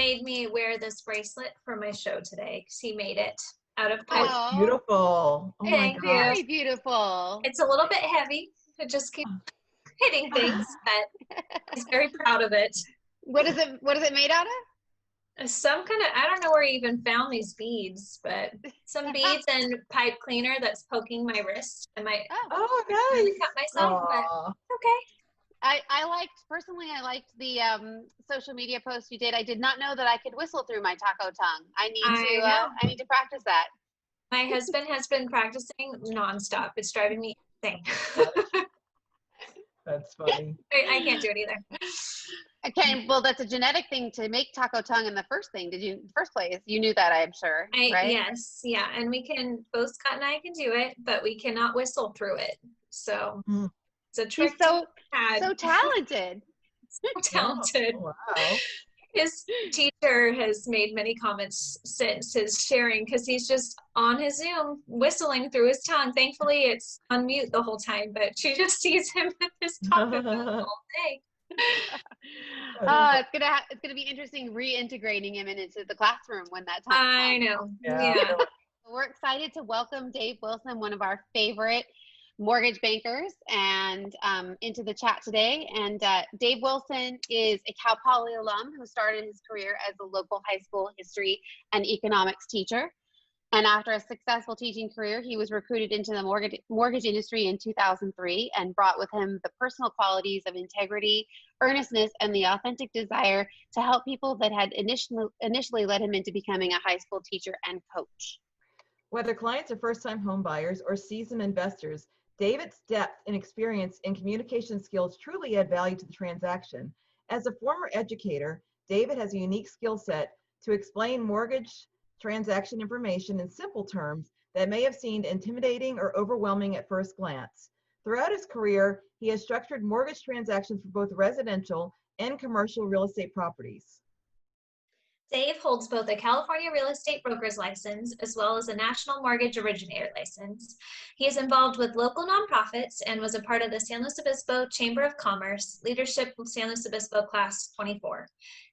made me wear this bracelet for my show today because he made it out of pipe. Oh, Beautiful. Oh my Thank God. you. very beautiful. It's a little bit heavy. It just keeps hitting things, but he's very proud of it. What is it made out of? Some kind of, I don't know where he even found these beads, but some beads and pipe cleaner that's poking my wrist. I might Oh, really nice. cut myself, but Aw. okay. I liked the social media post you did. I did not know that I could whistle through my taco tongue. I need to practice that. My husband has been practicing nonstop. It's driving me insane. That's funny. I can't do it either. Okay, well, that's a genetic thing to make taco tongue in the first place. You knew that, I'm sure, right? Yes, yeah, and we can, both Scott and I can do it, but we cannot whistle through it. So it's a trick. He's so talented. So talented. Oh, wow. His teacher has made many comments since his sharing because he's just on his Zoom whistling through his tongue. Thankfully, it's on mute the whole time, but she just sees him with his taco all day. It's gonna be interesting reintegrating him into the classroom when that time comes. I know. Yeah. We're excited to welcome Dave Wilson, one of our favorite mortgage bankers, and into the chat today. And Dave Wilson is a Cal Poly alum who started his career as a local high school history and economics teacher. And after a successful teaching career, he was recruited into the mortgage industry in 2003 and brought with him the personal qualities of integrity, earnestness, and the authentic desire to help people that had initially led him into becoming a high school teacher and coach. Whether clients are first-time home buyers or seasoned investors, David's depth and experience in communication skills truly add value to the transaction. As a former educator, David has a unique skill set to explain mortgage transaction information in simple terms that may have seemed intimidating or overwhelming at first glance. Throughout his career, he has structured mortgage transactions for both residential and commercial real estate properties. Dave holds both a California real estate broker's license as well as a national mortgage originator license. He is involved with local nonprofits and was a part of the San Luis Obispo Chamber of Commerce Leadership San Luis Obispo Class 24.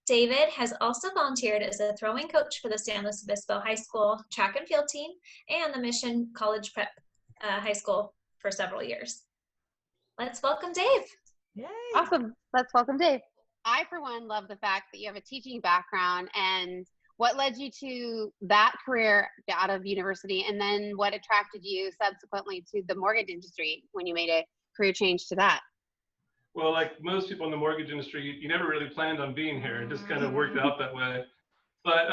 David has also volunteered as a throwing coach for the San Luis Obispo High School track and field team and the Mission College Prep High School for several years. Let's welcome Dave. Yay. Awesome. Let's welcome Dave. I, for one, love the fact that you have a teaching background, and what led you to that career out of university, and then what attracted you subsequently to the mortgage industry when you made a career change to that? Well, like most people in the mortgage industry, you never really planned on being here. It just kind of worked out that way. But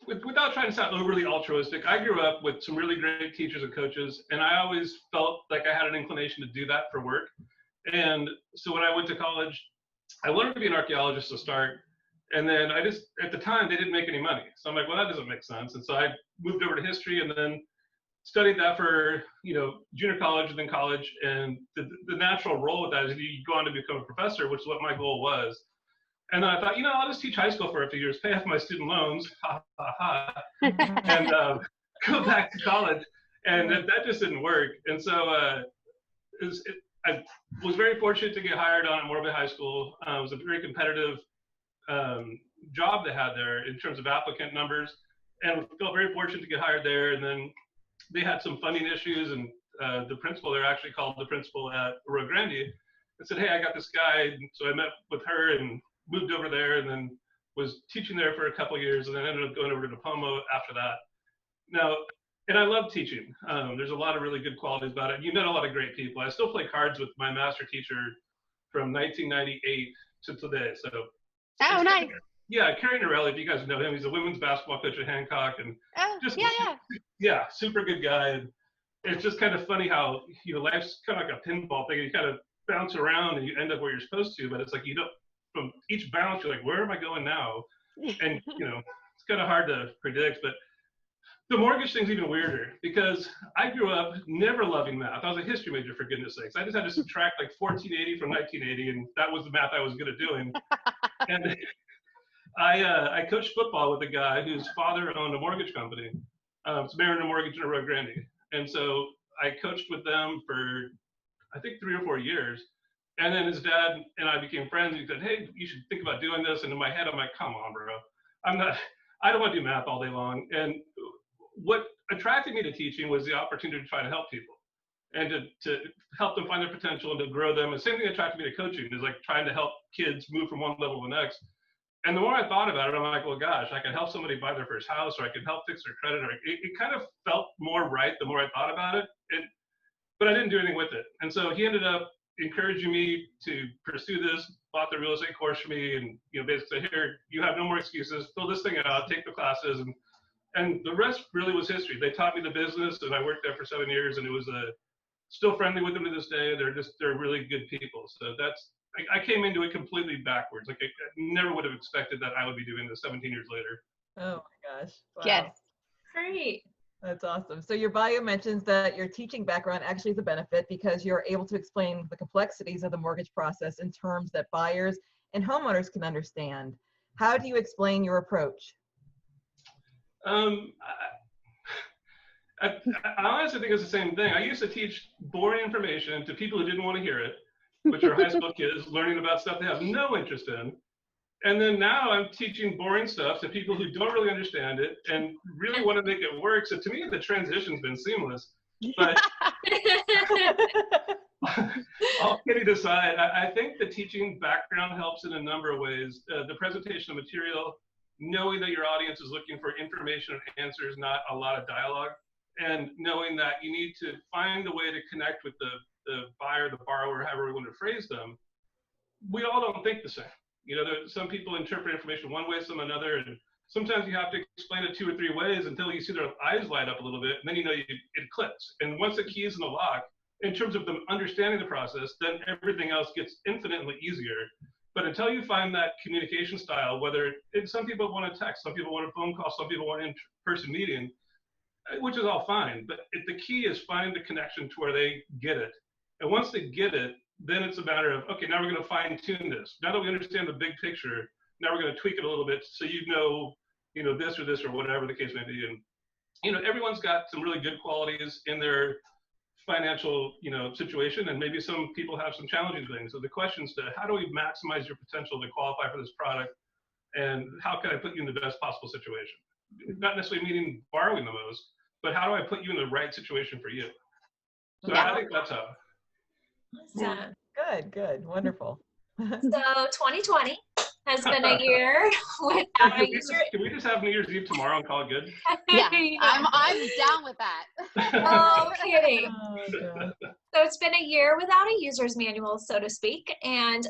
without trying to sound overly altruistic, I grew up with some really great teachers and coaches, and I always felt like I had an inclination to do that for work. And so when I went to college, I wanted to be an archaeologist to start. And then at the time, they didn't make any money. So I'm like, well, that doesn't make sense. And so I moved over to history and then studied that for, junior college and then college. And the natural role with that is you go on to become a professor, which is what my goal was. And then I thought, I'll just teach high school for a few years, pay off my student loans, and go back to college. And that just didn't work. And so I was very fortunate to get hired on at Morbid High School. It was a very competitive job they had there in terms of applicant numbers, and felt very fortunate to get hired there. And then they had some funding issues, and the principal there actually called the principal at Rio Grande and said, hey, I got this guy. And so I met with her and moved over there, and then was teaching there for a couple of years, and then ended up going over to Pomo after that. Now, and I love teaching. There's a lot of really good qualities about it. You met a lot of great people. I still play cards with my master teacher from 1998 to today. So. Oh, nice. Yeah, Kerry Norelli, if you guys know him, he's a women's basketball coach at Hancock, and yeah, super good guy. And it's just kind of funny how life's kind of like a pinball thing. You kind of bounce around and you end up where you're supposed to, but it's like from each bounce you're like, where am I going now? And it's kind of hard to predict. But the mortgage thing's even weirder because I grew up never loving math. I was a history major, for goodness sakes. I just had to subtract like 1480 from 1980, and that was the math I was good at doing. And I coached football with a guy whose father owned a mortgage company. It's Mariner Mortgage in Rio Grande. And so I coached with them for, I think, 3 or 4 years. And then his dad and I became friends. He said, hey, you should think about doing this. And in my head, I'm like, come on, bro. I don't want to do math all day long. And what attracted me to teaching was the opportunity to try to help people and to help them find their potential and to grow them. And same thing attracted me to coaching is like trying to help kids move from one level to the next. And the more I thought about it, I'm like, well, gosh, I can help somebody buy their first house, or I can help fix their credit. Or it kind of felt more right the more I thought about it. But I didn't do anything with it. And so he ended up encouraging me to pursue this, bought the real estate course for me, and basically said, here, you have no more excuses, fill this thing out, take the classes, and the rest really was history. They taught me the business, and I worked there for 7 years, and it was still friendly with them to this day. They're really good people. So I came into it completely backwards. Like I never would have expected that I would be doing this 17 years later. Oh my gosh. Wow. Yes. Great. That's awesome. So your bio mentions that your teaching background actually is a benefit because you're able to explain the complexities of the mortgage process in terms that buyers and homeowners can understand. How do you explain your approach? I honestly think it's the same thing. I used to teach boring information to people who didn't want to hear it, which are high school kids learning about stuff they have no interest in. And then now I'm teaching boring stuff to people who don't really understand it and really want to make it work. So to me, the transition's been seamless. But all kidding aside, I think the teaching background helps in a number of ways. The presentation of material, knowing that your audience is looking for information and answers, not a lot of dialogue, and knowing that you need to find a way to connect with the buyer, the borrower, however we want to phrase them. We all don't think the same. Some people interpret information one way, some another, and sometimes you have to explain it 2 or 3 ways until you see their eyes light up a little bit, and then it clicks. And once the key is in the lock, in terms of them understanding the process, then everything else gets infinitely easier. But until you find that communication style, some people want to text, some people want a phone call, some people want an in-person meeting, which is all fine. But the key is finding the connection to where they get it. And once they get it, then it's a matter of, okay, now we're going to fine tune this. Now that we understand the big picture, now we're going to tweak it a little bit so this or whatever the case may be. And, everyone's got some really good qualities in their financial, situation, and maybe some people have some challenging things. So the question's how do we maximize your potential to qualify for this product, and how can I put you in the best possible situation? Not necessarily meaning borrowing the most, but how do I put you in the right situation for you? So I think that's how. Awesome. Good, wonderful. So 2020 has been a year without a user. Can we just have New Year's Eve tomorrow and call it good? Yeah, I'm down with that. Oh, kidding. Oh, So it's been a year without a user's manual, so to speak, and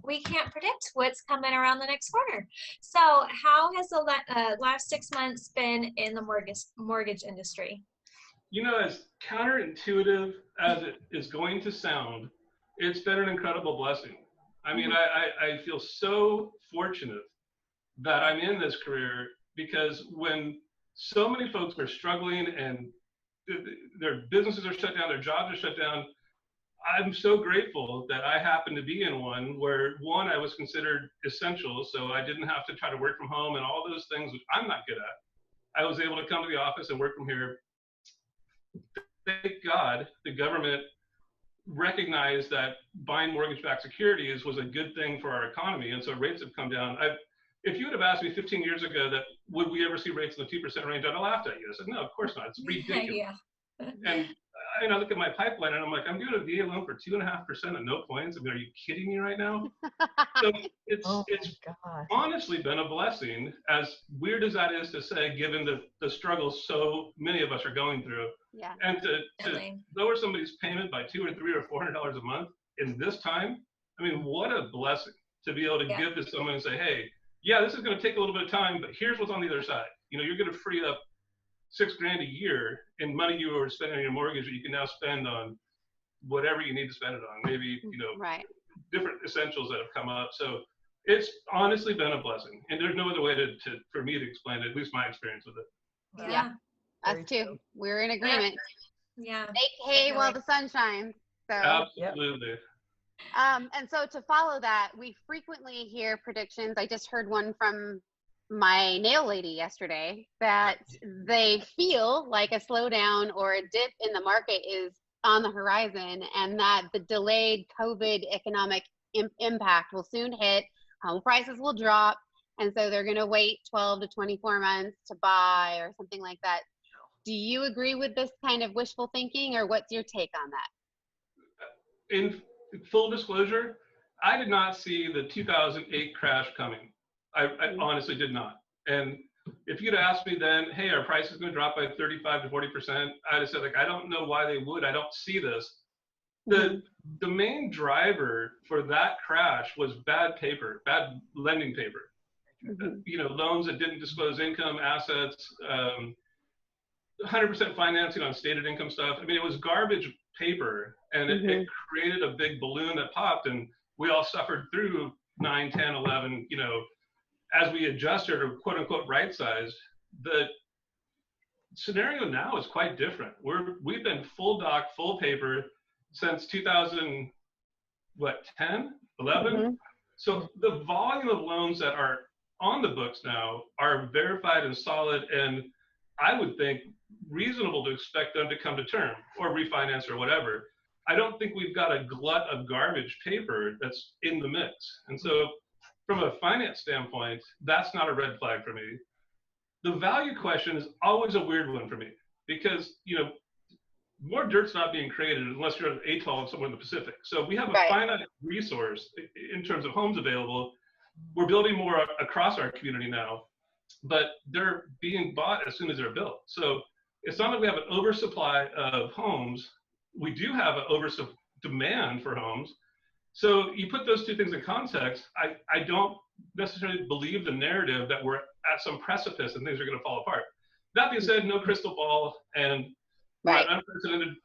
we can't predict what's coming around the next quarter. So how has the last 6 months been in the mortgage industry? As counterintuitive as it is going to sound, it's been an incredible blessing. I mean, I feel so fortunate that I'm in this career, because when so many folks were struggling and their businesses are shut down, their jobs are shut down, I'm so grateful that I happened to be in one where, one, I was considered essential, so I didn't have to try to work from home and all those things which I'm not good at. I was able to come to the office and work from here. Thank God the government recognized that buying mortgage-backed securities was a good thing for our economy, and so rates have come down. If you would have asked me 15 years ago that would we ever see rates in the 2% range, I'd have laughed at you. I said, no, of course not. It's ridiculous. Yeah. And I look at my pipeline and I'm like, I'm doing a VA loan for 2.5% at no points. I mean, are you kidding me right now? So it's honestly been a blessing, as weird as that is to say, given the struggles so many of us are going through. Yeah. And to lower somebody's payment by $200 or $300 or $400 a month in this time, I mean, what a blessing to be able to give to someone and say, hey, yeah, this is going to take a little bit of time, but here's what's on the other side. You're going to free up $6,000 a year in money you were spending on your mortgage that you can now spend on whatever you need to spend it on. Maybe, different essentials that have come up. So it's honestly been a blessing. And there's no other way for me to explain it, at least my experience with it. Yeah. Us too. We're in agreement. Yeah. Make hay while the sun shines. So. Absolutely. And so to follow that, we frequently hear predictions. I just heard one from my nail lady yesterday that they feel like a slowdown or a dip in the market is on the horizon, and that the delayed COVID economic impact will soon hit. Home prices will drop, and so they're going to wait 12 to 24 months to buy or something like that. Do you agree with this kind of wishful thinking, or what's your take on that? In full disclosure, I did not see the 2008 crash coming. I honestly did not. And if you'd asked me then, hey, our price is going to drop by 35 to 40%, I'd have said, like, I don't know why they would. I don't see this. The main driver for that crash was bad paper, bad lending paper. You know, loans that didn't disclose income, assets, 100% financing on stated income stuff. I mean, it was garbage paper, and it created a big balloon that popped, and we all suffered through 9, 10, 11, you know, as we adjusted or quote unquote right-sized. The scenario now is quite different. We've been full doc, full paper since 2010, 11. So the volume of loans that are on the books now are verified and solid, and I would think reasonable to expect them to come to term or refinance or whatever. I don't think we've got a glut of garbage paper that's in the mix. And so from a finance standpoint, that's not a red flag for me. The value question is always a weird one for me because, you know, more dirt's not being created unless you're at an atoll somewhere in the Pacific. So we have a finite resource in terms of homes available. We're building more across our community now, but they're being bought as soon as they're built. So it's not that we have an oversupply of homes. We do have an demand for homes. So you put those two things in context, I don't necessarily believe the narrative that we're at some precipice and things are going to fall apart. That being said, no crystal ball, and we're at unprecedented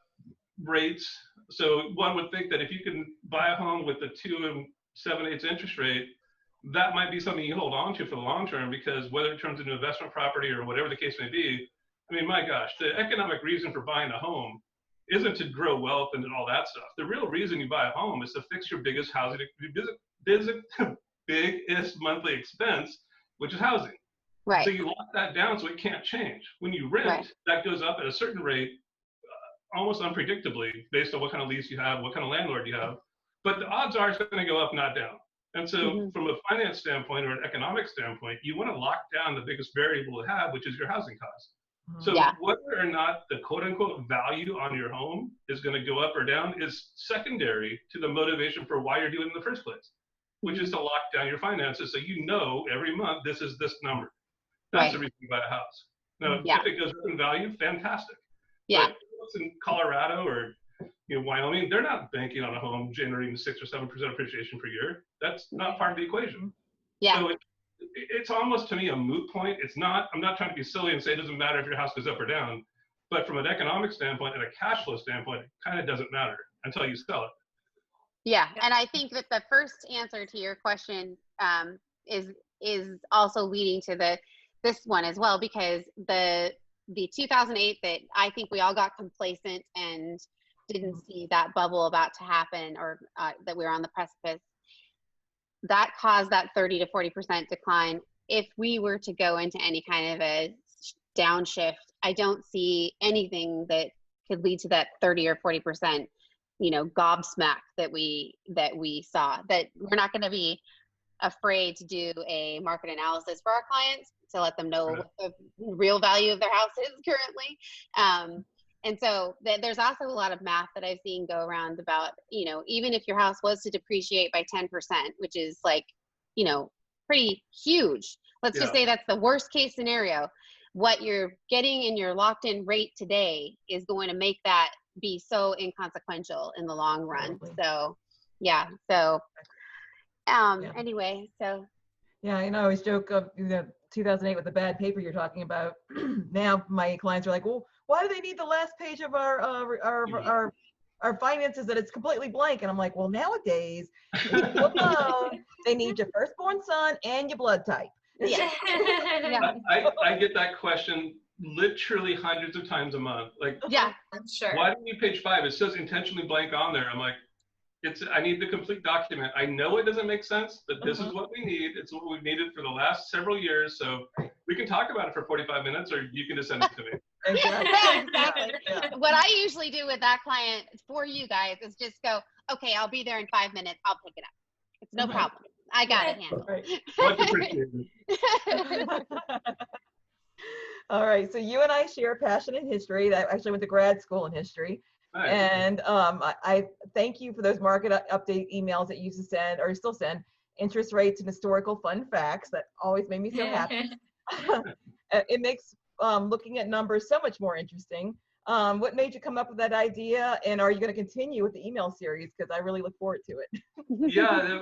rates. So one would think that if you can buy a home with a 2 7/8 interest rate, that might be something you hold on to for the long term, because whether it turns into investment property or whatever the case may be, I mean, my gosh, the economic reason for buying a home isn't to grow wealth and all that stuff. The real reason you buy a home is to fix your biggest biggest monthly expense, which is housing. So you lock that down so it can't change. When you rent, that goes up at a certain rate, almost unpredictably, based on what kind of lease you have, what kind of landlord you have. But the odds are it's going to go up, not down. And so from a finance standpoint or an economic standpoint, you want to lock down the biggest variable to have, which is your housing cost. So whether or not the quote unquote value on your home is going to go up or down is secondary to the motivation for why you're doing it in the first place, which is to lock down your finances so you know every month this is this number. That's the reason you buy a house. Now, if it goes up in value, fantastic. But in Colorado or Wyoming, they're not banking on a home generating 6 or 7% appreciation per year. That's not part of the equation. So it's almost, to me, a moot point. It's not. I'm not trying to be silly and say it doesn't matter if your house goes up or down. But from an economic standpoint and a cash flow standpoint, it kind of doesn't matter until you sell it. Yeah, and I think that the first answer to your question is also leading to this one as well, because the 2008 that I think we all got complacent and didn't see that bubble about to happen, or that we were on the precipice, that caused that 30 to 40% decline. If we were to go into any kind of a downshift, I don't see anything that could lead to that 30 or 40%, gobsmack that we saw. That we're not going to be afraid to do a market analysis for our clients to let them know what the real value of their house is currently. And so there's also a lot of math that I've seen go around about, even if your house was to depreciate by 10%, which is like, pretty huge. Let's just say that's the worst case scenario. What you're getting in your locked in rate today is going to make that be so inconsequential in the long run. So, anyway, so. Yeah, I always joke of 2008 with the bad paper you're talking about. Now my clients are like, well, why do they need the last page of our finances that it's completely blank? And I'm like, well, nowadays, they need your firstborn son and your blood type. I get that question literally hundreds of times a month. Like, why do you need page 5? It says intentionally blank on there. I'm like, I need the complete document. I know it doesn't make sense, but this is what we need. It's what we've needed for the last several years. So we can talk about it for 45 minutes, or you can just send it to me. Exactly. Yeah. What I usually do with that client for you guys is just go, okay, I'll be there in 5 minutes. I'll pick it up. It's no problem. I got it handled. Right. Much appreciated. All right. So you and I share a passion in history. I actually went to grad school in history. Nice. And I thank you for those market update emails that you used to send, or you still send, interest rates and historical fun facts. That always made me so happy. It makes looking at numbers so much more interesting. What made you come up with that idea, and are you going to continue with the email series? Because I really look forward to it. Yeah,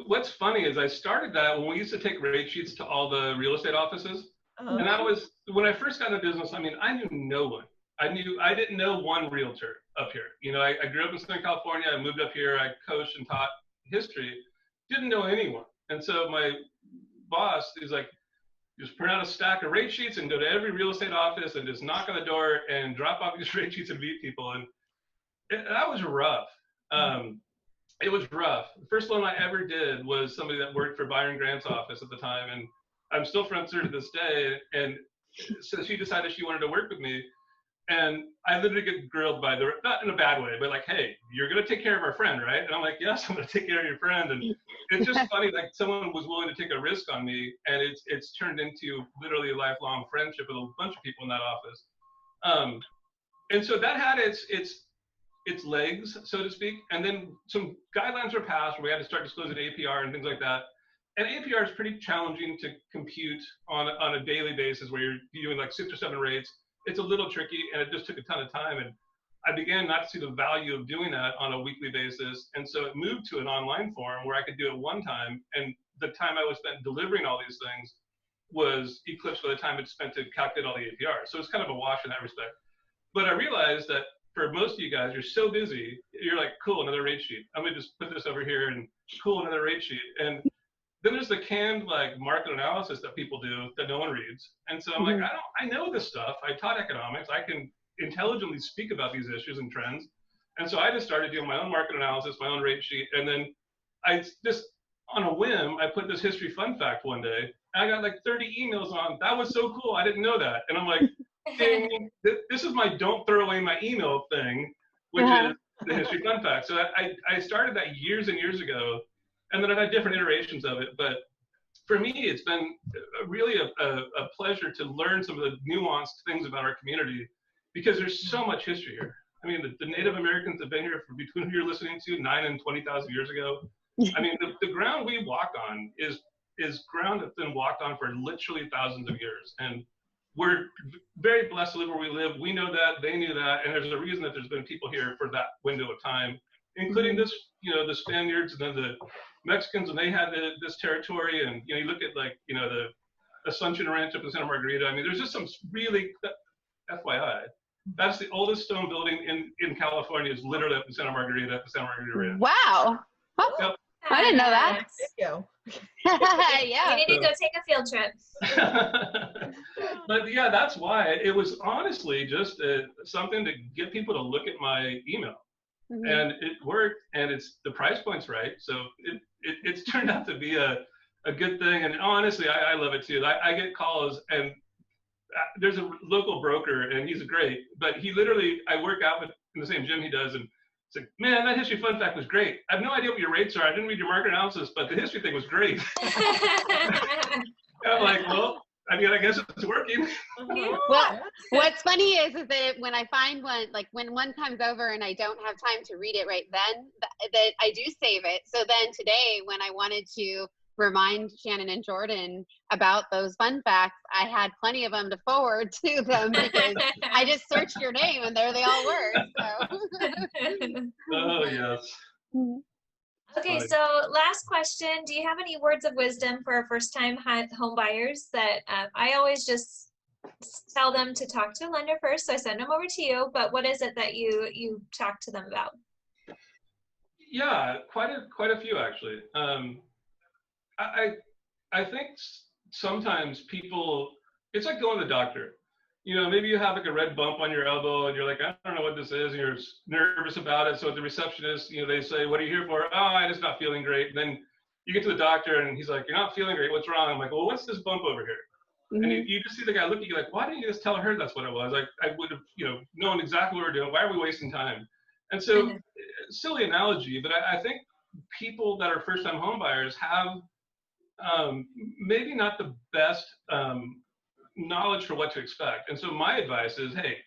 what's funny is I started that when we used to take rate sheets to all the real estate offices. Uh-huh. And that was, when I first got into business, I mean, I knew no one. I didn't know one realtor up here. You know, I grew up in Southern California. I moved up here. I coached and taught history. Didn't know anyone. And so my boss is like, just print out a stack of rate sheets and go to every real estate office and just knock on the door and drop off these rate sheets and meet people. And that was rough. It was rough. The first one I ever did was somebody that worked for Byron Grant's office at the time. And I'm still friends with her to this day. And so she decided she wanted to work with me. And I literally get grilled by not in a bad way, but like, hey, you're going to take care of our friend, right? And I'm like, yes, I'm going to take care of your friend. And it's just funny, like someone was willing to take a risk on me, and it's turned into literally a lifelong friendship with a bunch of people in that office. And so that had its legs, so to speak. And then some guidelines were passed where we had to start disclosing APR and things like that. And APR is pretty challenging to compute on a daily basis where you're doing like 6 or 7 rates. It's a little tricky, and it just took a ton of time. And I began not to see the value of doing that on a weekly basis. And so it moved to an online form where I could do it one time. And the time I was spent delivering all these things was eclipsed by the time it spent to calculate all the APR. So it's kind of a wash in that respect. But I realized that for most of you guys, you're so busy, you're like, cool, another rate sheet. I'm gonna just put this over here and cool, another rate sheet. And then there's the canned like market analysis that people do that no one reads. And so I'm like, I know this stuff. I taught economics. I can intelligently speak about these issues and trends. And so I just started doing my own market analysis, my own rate sheet. And then I just, on a whim, I put this history fun fact one day. And I got like 30 emails on, that was so cool. I didn't know that. And I'm like, ding, this is my don't throw away my email thing, which is the history fun fact. So I started that years and years ago. And then I've had different iterations of it. But for me, it's been really a pleasure to learn some of the nuanced things about our community, because there's so much history here. I mean, the Native Americans have been here for between who you're listening to 9,000 and 20,000 years ago. I mean, the ground we walk on is ground that's been walked on for literally thousands of years. And we're very blessed to live where we live. We know that, they knew that, and there's a reason that there's been people here for that window of time, including this, you know, the Spaniards and then the Mexicans, and they had this territory. And you know, you look at like, you know, the Assumption Ranch up in Santa Margarita. I mean, there's just some really, FYI, that's the oldest stone building in California, is literally up in Santa Margarita at the Santa Margarita Ranch. Wow. Yep. I didn't know that. There you go. Yeah. You need to go take a field trip. But yeah, that's why it was honestly just something to get people to look at my email. And it worked, and it's the price point's right, so it's turned out to be a good thing. And honestly, I love it too. I get calls, and there's a local broker, and he's great, but he literally, I work out with in the same gym he does, and it's like, man, that history fun fact was great. I have no idea what your rates are. I didn't read your market analysis, but the history thing was great. And I'm like, well, I mean, I guess it's working. Well, what's funny is that when I find one, like when one comes over and I don't have time to read it right then, that I do save it. So then today, when I wanted to remind Shannon and Jordan about those fun facts, I had plenty of them to forward to them, because I just searched your name and there they all were. So. Oh, yes. Okay, so last question. Do you have any words of wisdom for our first-time home buyers that I always just tell them to talk to a lender first, so I send them over to you, but what is it that you talk to them about? Yeah, quite a few actually. I think sometimes people, it's like going to the doctor. You know, maybe you have like a red bump on your elbow and you're like, I don't know what this is, and you're nervous about it. So at the receptionist, you know, they say, what are you here for? Oh, I'm just not feeling great. And then you get to the doctor and he's like, you're not feeling great, what's wrong? I'm like, well, what's this bump over here? And you just see the guy look at you like, why didn't you just tell her that's what it was? Like, I would have, known exactly what we're doing. Why are we wasting time? And so, silly analogy, but I think people that are first-time home buyers have maybe not the best knowledge for what to expect. And so my advice is, hey,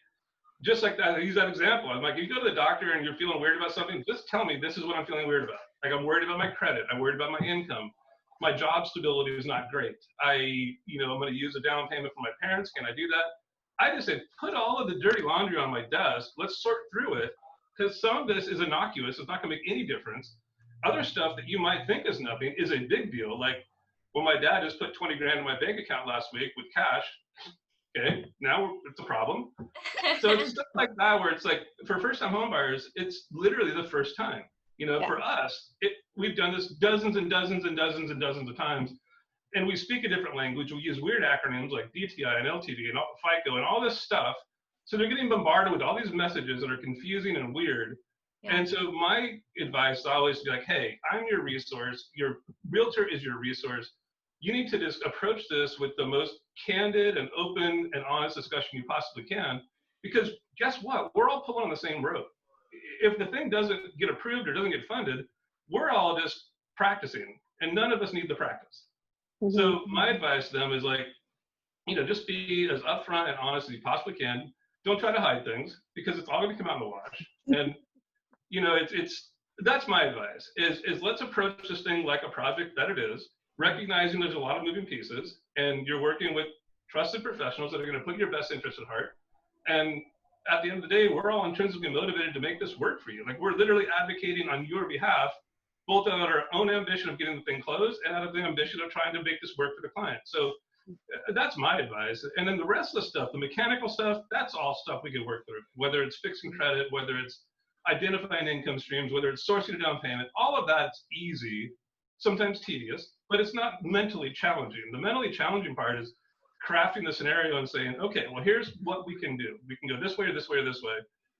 just like that, I use that example. I'm like, if you go to the doctor and you're feeling weird about something, just tell me this is what I'm feeling weird about. Like, I'm worried about my credit. I'm worried about my income. My job stability is not great. I'm going to use a down payment from my parents. Can I do that? I just say, put all of the dirty laundry on my desk. Let's sort through it, because some of this is innocuous. It's not going to make any difference. Other stuff that you might think is nothing is a big deal. Like, well, my dad just put 20 grand in my bank account last week with cash. Okay, now it's a problem. So it's stuff like that where it's like, for first-time home buyers, it's literally the first time. For us, we've done this dozens and dozens and dozens and dozens of times, and we speak a different language. We use weird acronyms like DTI and LTV and FICO and all this stuff. So they're getting bombarded with all these messages that are confusing and weird. Yeah. And so my advice is always to be like, hey, I'm your resource. Your realtor is your resource. You need to just approach this with the most candid and open and honest discussion you possibly can, because guess what? We're all pulling on the same rope. If the thing doesn't get approved or doesn't get funded, we're all just practicing, and none of us need the practice. So my advice to them is like, just be as upfront and honest as you possibly can. Don't try to hide things, because it's all going to come out in the wash. And that's my advice is let's approach this thing like a project that it is, recognizing there's a lot of moving pieces, and you're working with trusted professionals that are going to put your best interest at heart. And at the end of the day, we're all intrinsically motivated to make this work for you. Like, we're literally advocating on your behalf, both out of our own ambition of getting the thing closed and out of the ambition of trying to make this work for the client. So that's my advice. And then the rest of the stuff, the mechanical stuff, that's all stuff we can work through, whether it's fixing credit, whether it's identifying income streams, whether it's sourcing a down payment. All of that's easy, sometimes tedious, but it's not mentally challenging. The mentally challenging part is crafting the scenario and saying, okay, well, here's what we can do. We can go this way or this way or this way.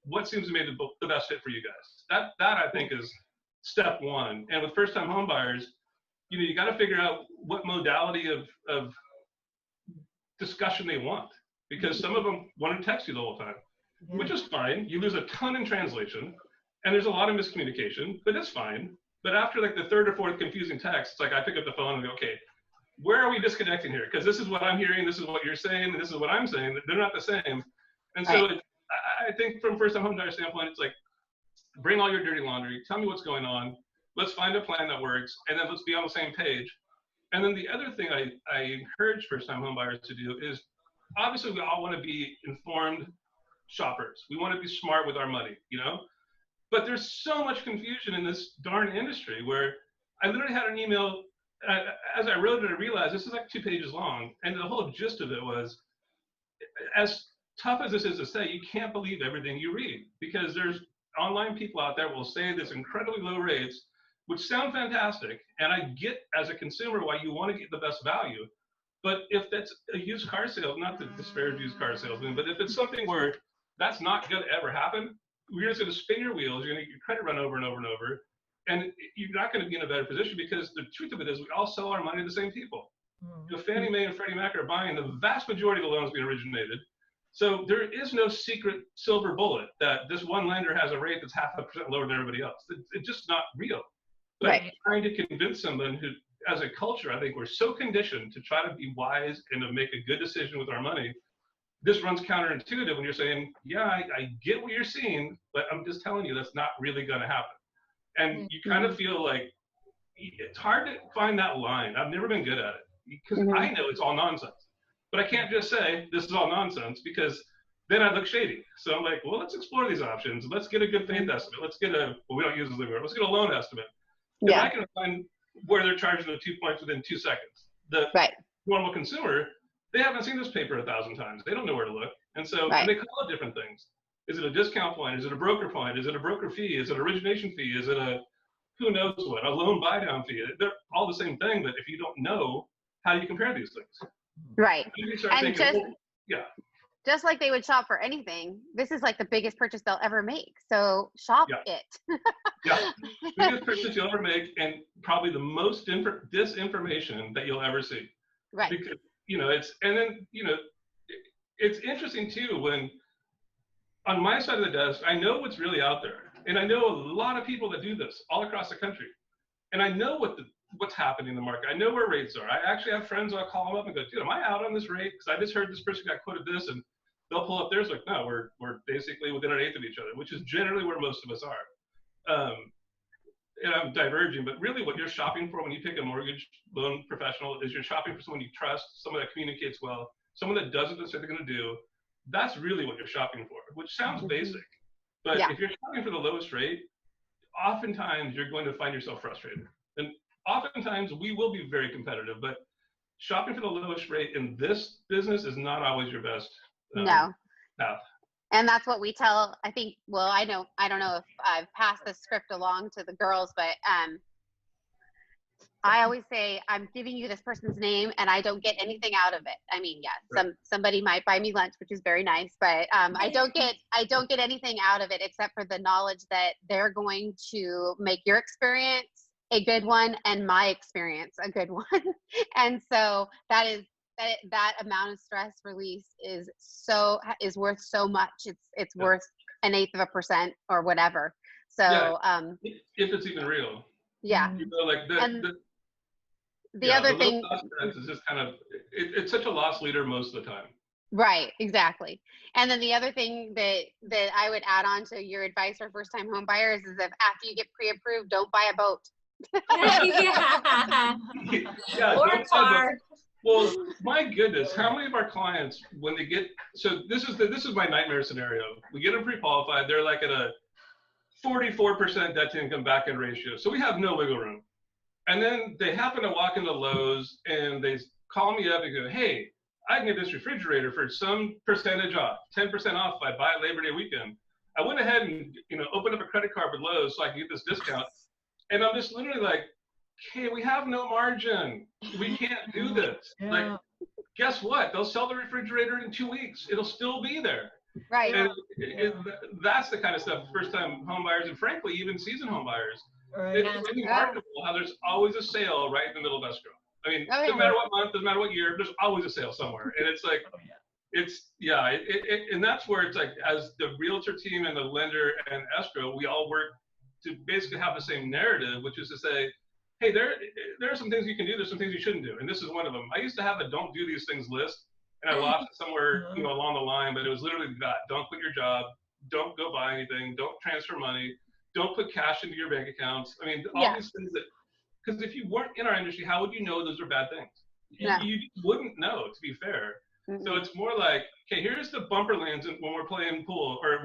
What seems to be the best fit for you guys? That I think is step one. And with first-time home buyers, you got to figure out what modality of discussion they want, because some of them want to text you the whole time, which is fine. You lose a ton in translation, and there's a lot of miscommunication, but it's fine. But after like the third or fourth confusing text, it's like I pick up the phone and go, okay, where are we disconnecting here? Because this is what I'm hearing, this is what you're saying, and this is what I'm saying. They're not the same. And so I think from first-time home buyer standpoint, it's like, bring all your dirty laundry, tell me what's going on, let's find a plan that works, and then let's be on the same page. And then the other thing I encourage first-time home buyers to do is, obviously we all want to be informed shoppers. We want to be smart with our money, But there's so much confusion in this darn industry where I literally had an email, as I wrote it, I realized this is like 2 pages long. And the whole gist of it was, as tough as this is to say, you can't believe everything you read, because there's online people out there will say this incredibly low rates, which sound fantastic. And I get as a consumer why you want to get the best value. But if that's a used car sale, not to disparage used car salesmen, but if it's something where that's not going to ever happen, you're just going to spin your wheels, you're going to get your credit run over and over and over, and you're not going to be in a better position, because the truth of it is we all sell our money to the same people. Fannie Mae and Freddie Mac are buying the vast majority of the loans being originated. So there is no secret silver bullet that this one lender has a rate that's 0.5% lower than everybody else. It's just not real. But trying to convince someone who, as a culture, I think we're so conditioned to try to be wise and to make a good decision with our money. This runs counterintuitive when you're saying, yeah, I get what you're seeing, but I'm just telling you that's not really going to happen. And you kind of feel like it's hard to find that line. I've never been good at it, because I know it's all nonsense. But I can't just say this is all nonsense, because then I look shady. So I'm like, well, let's explore these options. Let's get a good faith estimate. Let's get we don't use this anymore. Let's get a loan estimate. If I can find where they're charging the 2 points within 2 seconds, the normal consumer, they haven't seen this paper 1,000 times. They don't know where to look. And so and they call it different things. Is it a discount point? Is it a broker point? Is it a broker fee? Is it an origination fee? Is it a who knows what, a loan buy down fee? They're all the same thing, but if you don't know, how do you compare these things? Right. And thinking, just like they would shop for anything, this is like the biggest purchase they'll ever make. So shop it. Biggest purchase you'll ever make, and probably the most disinformation that you'll ever see. Right. Because it's interesting too when on my side of the desk, I know what's really out there, and I know a lot of people that do this all across the country, and I know what's happening in the market. I know where rates are. I actually have friends I'll call them up and go, dude, am I out on this rate? Because I just heard this person got quoted this, and they'll pull up theirs like, no, we're basically within an eighth of each other, which is generally where most of us are. And I'm diverging, but really what you're shopping for when you pick a mortgage loan professional is you're shopping for someone you trust, someone that communicates well, someone that does what they say they're going to do. That's really what you're shopping for, which sounds basic. But if you're shopping for the lowest rate, oftentimes you're going to find yourself frustrated. And oftentimes we will be very competitive, but shopping for the lowest rate in this business is not always your best path. And that's what we tell, I think, well, I don't know if I've passed this script along to the girls, but I always say, I'm giving you this person's name and I don't get anything out of it. I mean, somebody might buy me lunch, which is very nice, but I don't get anything out of it except for the knowledge that they're going to make your experience a good one and my experience a good one. And so that amount of stress release is worth so much. It's worth 1/8% or whatever. So if it's even real. Yeah. Like the other thing is just kind of it's such a loss leader most of the time. Right, exactly. And then the other thing that I would add on to your advice for first time home buyers is if after you get pre-approved, don't buy a boat. Or a car. Well, my goodness, how many of our clients, when they get, so this is my nightmare scenario. We get them pre-qualified. They're like at a 44% debt to income back end ratio. So we have no wiggle room. And then they happen to walk into Lowe's and they call me up and go, hey, I can get this refrigerator for some percentage off, 10% off if I buy it Labor Day weekend. I went ahead and opened up a credit card with Lowe's so I can get this discount. And I'm just literally like, okay, we have no margin. We can't do this. Yeah. Like, guess what? They'll sell the refrigerator in 2 weeks. It'll still be there. Right. And that's the kind of stuff first-time home buyers and frankly, even seasoned home buyers. Right. It's remarkable how there's always a sale right in the middle of escrow. I mean, no matter what month, doesn't matter what year, there's always a sale somewhere. And it's like, and that's where it's like, as the realtor team and the lender and escrow, we all work to basically have the same narrative, which is to say, hey, there are some things you can do, there's some things you shouldn't do. And this is one of them. I used to have a don't do these things list, and I lost it somewhere along the line, but it was literally that. Don't quit your job, don't go buy anything, don't transfer money, don't put cash into your bank accounts. I mean, all these things that, because if you weren't in our industry, how would you know those are bad things? You wouldn't know, to be fair. So it's more like, okay, here's the bumper lanes when we're playing pool or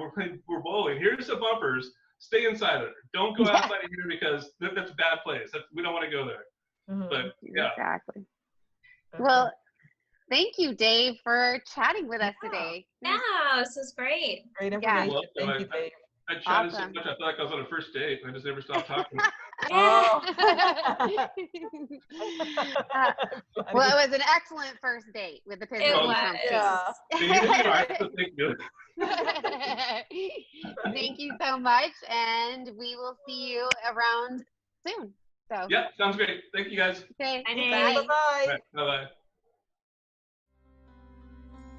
we're bowling. Here's the bumpers. Stay inside of it. Don't go outside of here because that's a bad place. We don't want to go there. But exactly. Well, thank you, Dave, for chatting with us today. Yeah, this is great. Great information. Thank you, Dave. I chatted so much, I felt like I was on a first date. I just never stopped talking. Well, it was an excellent first date with the Pismo Beach. Thank you so much, and we will see you around soon. So. Yeah, sounds great. Thank you, guys. Okay. Bye. Bye. Bye.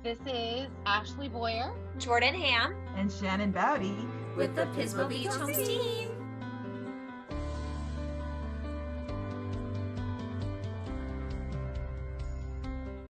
This is Ashlea Boyer, Jordan Hamm, And Shannon Bowdey with the Pismo Beach Homes team.